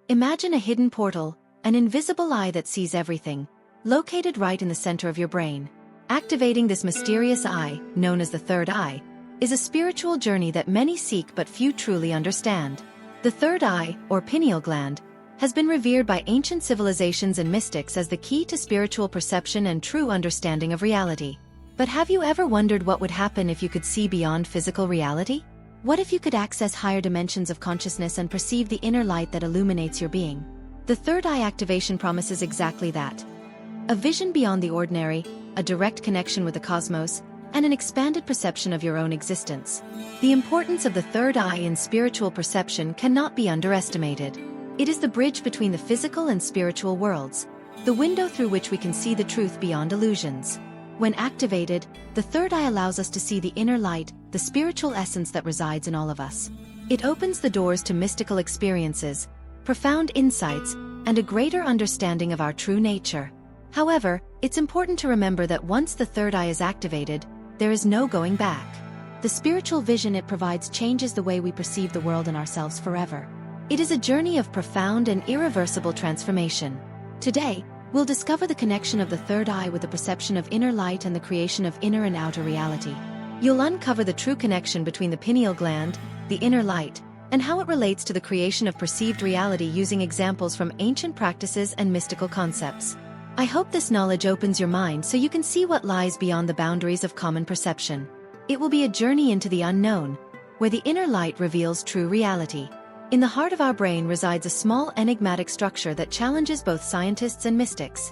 Imagine a hidden portal, an invisible eye that sees everything, located right in the center of your brain. Activating this mysterious eye, known as the third eye, is a spiritual journey that many seek but few truly understand. The third eye, or pineal gland, has been revered by ancient civilizations and mystics as the key to spiritual perception and true understanding of reality. But have you ever wondered what would happen if you could see beyond physical reality? What if you could access higher dimensions of consciousness and perceive the inner light that illuminates your being? The third eye activation promises exactly that. A vision beyond the ordinary, a direct connection with the cosmos, and an expanded perception of your own existence. The importance of the third eye in spiritual perception cannot be underestimated. It is the bridge between the physical and spiritual worlds, the window through which we can see the truth beyond illusions. When activated, the third eye allows us to see the inner light, the spiritual essence that resides in all of us. It opens the doors to mystical experiences, profound insights, and a greater understanding of our true nature. However, it's important to remember that once the third eye is activated, there is no going back. The spiritual vision it provides changes the way we perceive the world and ourselves forever. It is a journey of profound and irreversible transformation. Today, we'll discover the connection of the third eye with the perception of inner light and the creation of inner and outer reality. You'll uncover the true connection between the pineal gland, the inner light, and how it relates to the creation of perceived reality using examples from ancient practices and mystical concepts. I hope this knowledge opens your mind so you can see what lies beyond the boundaries of common perception. It will be a journey into the unknown, where the inner light reveals true reality. In the heart of our brain resides a small enigmatic structure that challenges both scientists and mystics.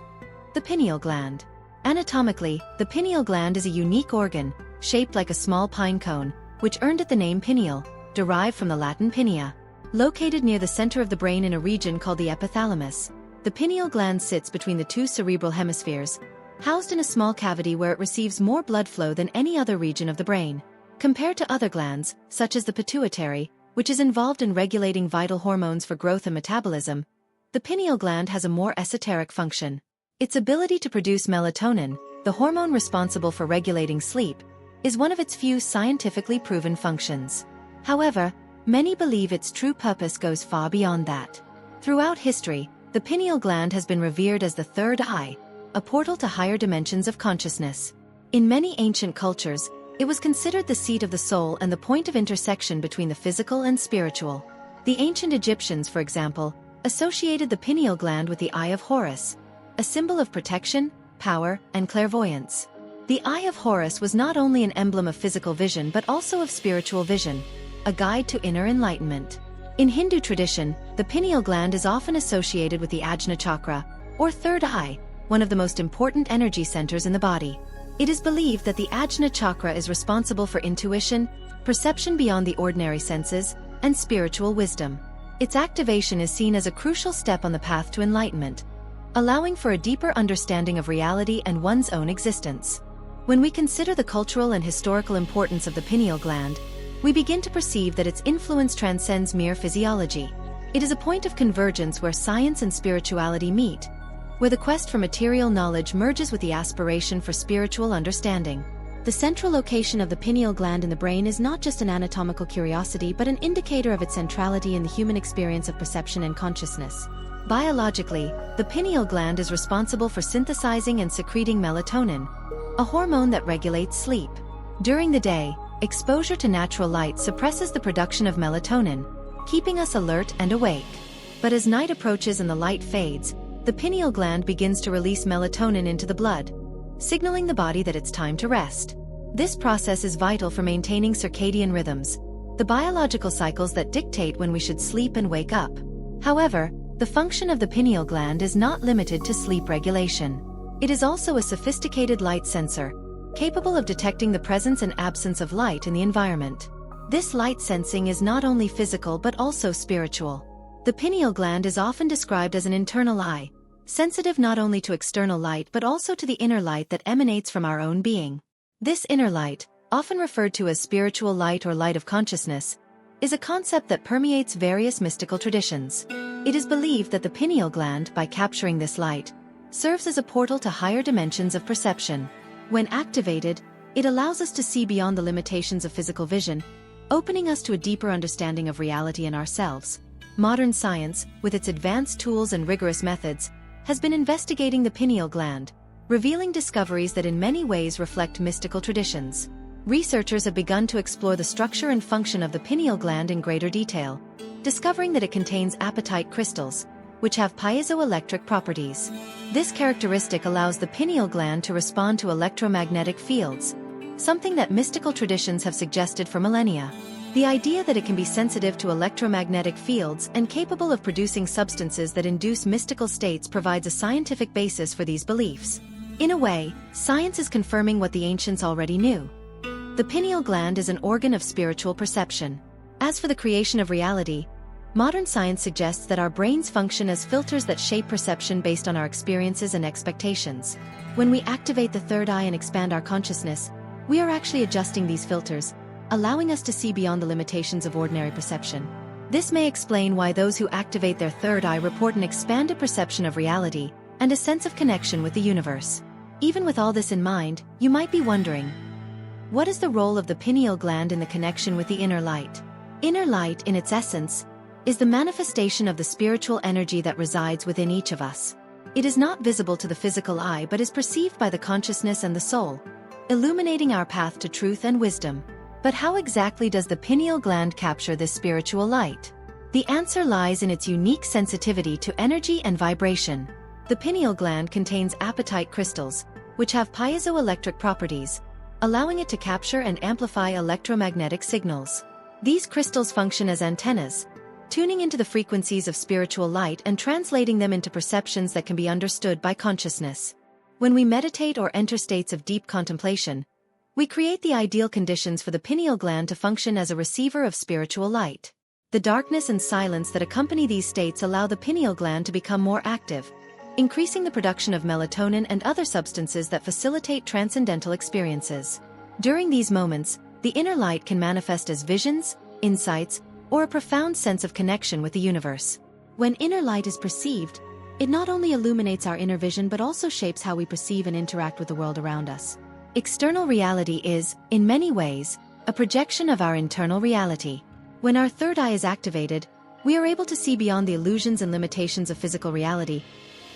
The pineal gland. Anatomically, the pineal gland is a unique organ, shaped like a small pine cone, which earned it the name pineal, derived from the Latin pinea. Located near the center of the brain in a region called the epithalamus, the pineal gland sits between the two cerebral hemispheres, housed in a small cavity where it receives more blood flow than any other region of the brain. Compared to other glands, such as the pituitary, which is involved in regulating vital hormones for growth and metabolism, the pineal gland has a more esoteric function. Its ability to produce melatonin, the hormone responsible for regulating sleep, is one of its few scientifically proven functions. However, many believe its true purpose goes far beyond that. Throughout history, the pineal gland has been revered as the third eye, a portal to higher dimensions of consciousness. In many ancient cultures, it was considered the seat of the soul and the point of intersection between the physical and spiritual. The ancient Egyptians, for example, associated the pineal gland with the Eye of Horus, a symbol of protection, power, and clairvoyance. The Eye of Horus was not only an emblem of physical vision but also of spiritual vision, a guide to inner enlightenment. In Hindu tradition, the pineal gland is often associated with the Ajna chakra, or third eye, one of the most important energy centers in the body. It is believed that the Ajna chakra is responsible for intuition, perception beyond the ordinary senses, and spiritual wisdom. Its activation is seen as a crucial step on the path to enlightenment, allowing for a deeper understanding of reality and one's own existence. When we consider the cultural and historical importance of the pineal gland, we begin to perceive that its influence transcends mere physiology. It is a point of convergence where science and spirituality meet, where the quest for material knowledge merges with the aspiration for spiritual understanding. The central location of the pineal gland in the brain is not just an anatomical curiosity but an indicator of its centrality in the human experience of perception and consciousness. Biologically, the pineal gland is responsible for synthesizing and secreting melatonin, a hormone that regulates sleep. During the day, exposure to natural light suppresses the production of melatonin, keeping us alert and awake. But as night approaches and the light fades, the pineal gland begins to release melatonin into the blood, signaling the body that it's time to rest. This process is vital for maintaining circadian rhythms, the biological cycles that dictate when we should sleep and wake up. However, the function of the pineal gland is not limited to sleep regulation. It is also a sophisticated light sensor, capable of detecting the presence and absence of light in the environment. This light sensing is not only physical but also spiritual. The pineal gland is often described as an internal eye, sensitive not only to external light but also to the inner light that emanates from our own being. This inner light, often referred to as spiritual light or light of consciousness, is a concept that permeates various mystical traditions. It is believed that the pineal gland, by capturing this light, serves as a portal to higher dimensions of perception. When activated, it allows us to see beyond the limitations of physical vision, opening us to a deeper understanding of reality and ourselves. Modern science, with its advanced tools and rigorous methods, has been investigating the pineal gland, revealing discoveries that in many ways reflect mystical traditions. Researchers have begun to explore the structure and function of the pineal gland in greater detail, discovering that it contains apatite crystals, which have piezoelectric properties. This characteristic allows the pineal gland to respond to electromagnetic fields, something that mystical traditions have suggested for millennia. The idea that it can be sensitive to electromagnetic fields and capable of producing substances that induce mystical states provides a scientific basis for these beliefs. In a way, science is confirming what the ancients already knew. The pineal gland is an organ of spiritual perception. As for the creation of reality, modern science suggests that our brains function as filters that shape perception based on our experiences and expectations. When we activate the third eye and expand our consciousness, we are actually adjusting these filters, allowing us to see beyond the limitations of ordinary perception. This may explain why those who activate their third eye report an expanded perception of reality and a sense of connection with the universe. Even with all this in mind, you might be wondering, what is the role of the pineal gland in the connection with the inner light? Inner light, in its essence, is the manifestation of the spiritual energy that resides within each of us. It is not visible to the physical eye but is perceived by the consciousness and the soul, illuminating our path to truth and wisdom. But how exactly does the pineal gland capture this spiritual light? The answer lies in its unique sensitivity to energy and vibration. The pineal gland contains apatite crystals, which have piezoelectric properties, allowing it to capture and amplify electromagnetic signals. These crystals function as antennas, tuning into the frequencies of spiritual light and translating them into perceptions that can be understood by consciousness. When we meditate or enter states of deep contemplation, we create the ideal conditions for the pineal gland to function as a receiver of spiritual light. The darkness and silence that accompany these states allow the pineal gland to become more active, increasing the production of melatonin and other substances that facilitate transcendental experiences. During these moments, the inner light can manifest as visions, insights, or a profound sense of connection with the universe. When inner light is perceived, it not only illuminates our inner vision but also shapes how we perceive and interact with the world around us. External reality is, in many ways, a projection of our internal reality. When our third eye is activated, we are able to see beyond the illusions and limitations of physical reality,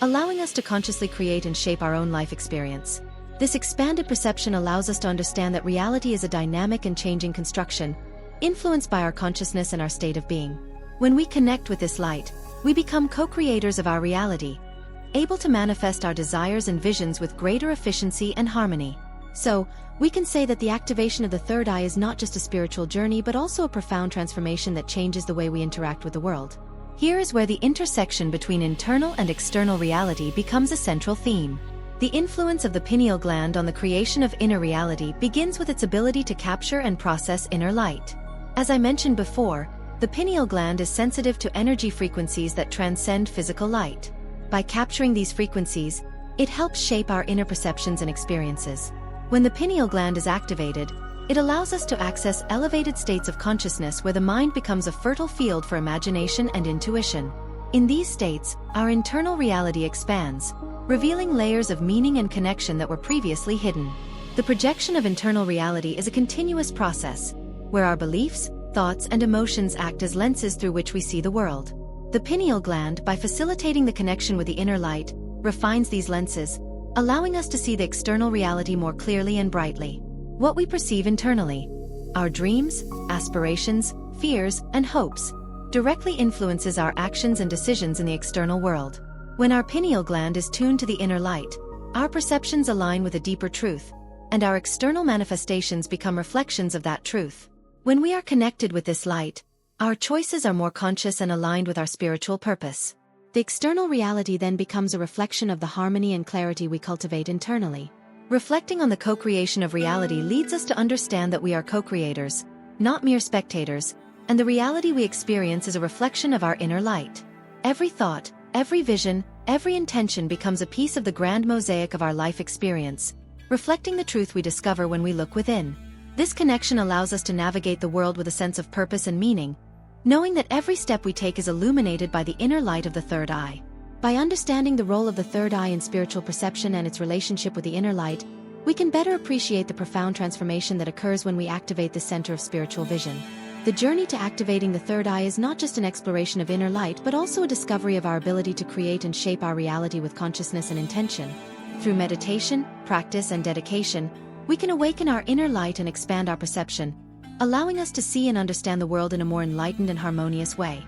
allowing us to consciously create and shape our own life experience. This expanded perception allows us to understand that reality is a dynamic and changing construction, influenced by our consciousness and our state of being. When we connect with this light, we become co-creators of our reality, able to manifest our desires and visions with greater efficiency and harmony. So, we can say that the activation of the third eye is not just a spiritual journey but also a profound transformation that changes the way we interact with the world. Here is where the intersection between internal and external reality becomes a central theme. The influence of the pineal gland on the creation of inner reality begins with its ability to capture and process inner light. As I mentioned before, the pineal gland is sensitive to energy frequencies that transcend physical light. By capturing these frequencies, it helps shape our inner perceptions and experiences. When the pineal gland is activated, it allows us to access elevated states of consciousness where the mind becomes a fertile field for imagination and intuition. In these states, our internal reality expands, revealing layers of meaning and connection that were previously hidden. The projection of internal reality is a continuous process, where our beliefs, thoughts, and emotions act as lenses through which we see the world. The pineal gland, by facilitating the connection with the inner light, refines these lenses, allowing us to see the external reality more clearly and brightly. What we perceive internally, our dreams, aspirations, fears, and hopes, directly influences our actions and decisions in the external world. When our pineal gland is tuned to the inner light, our perceptions align with a deeper truth, and our external manifestations become reflections of that truth. When we are connected with this light, our choices are more conscious and aligned with our spiritual purpose. The external reality then becomes a reflection of the harmony and clarity we cultivate internally. Reflecting on the co-creation of reality leads us to understand that we are co-creators, not mere spectators, and the reality we experience is a reflection of our inner light. Every thought, every vision, every intention becomes a piece of the grand mosaic of our life experience, reflecting the truth we discover when we look within. This connection allows us to navigate the world with a sense of purpose and meaning, knowing that every step we take is illuminated by the inner light of the third eye. By understanding the role of the third eye in spiritual perception and its relationship with the inner light, we can better appreciate the profound transformation that occurs when we activate the center of spiritual vision. The journey to activating the third eye is not just an exploration of inner light but also a discovery of our ability to create and shape our reality with consciousness and intention. Through meditation, practice, and dedication, we can awaken our inner light and expand our perception, allowing us to see and understand the world in a more enlightened and harmonious way.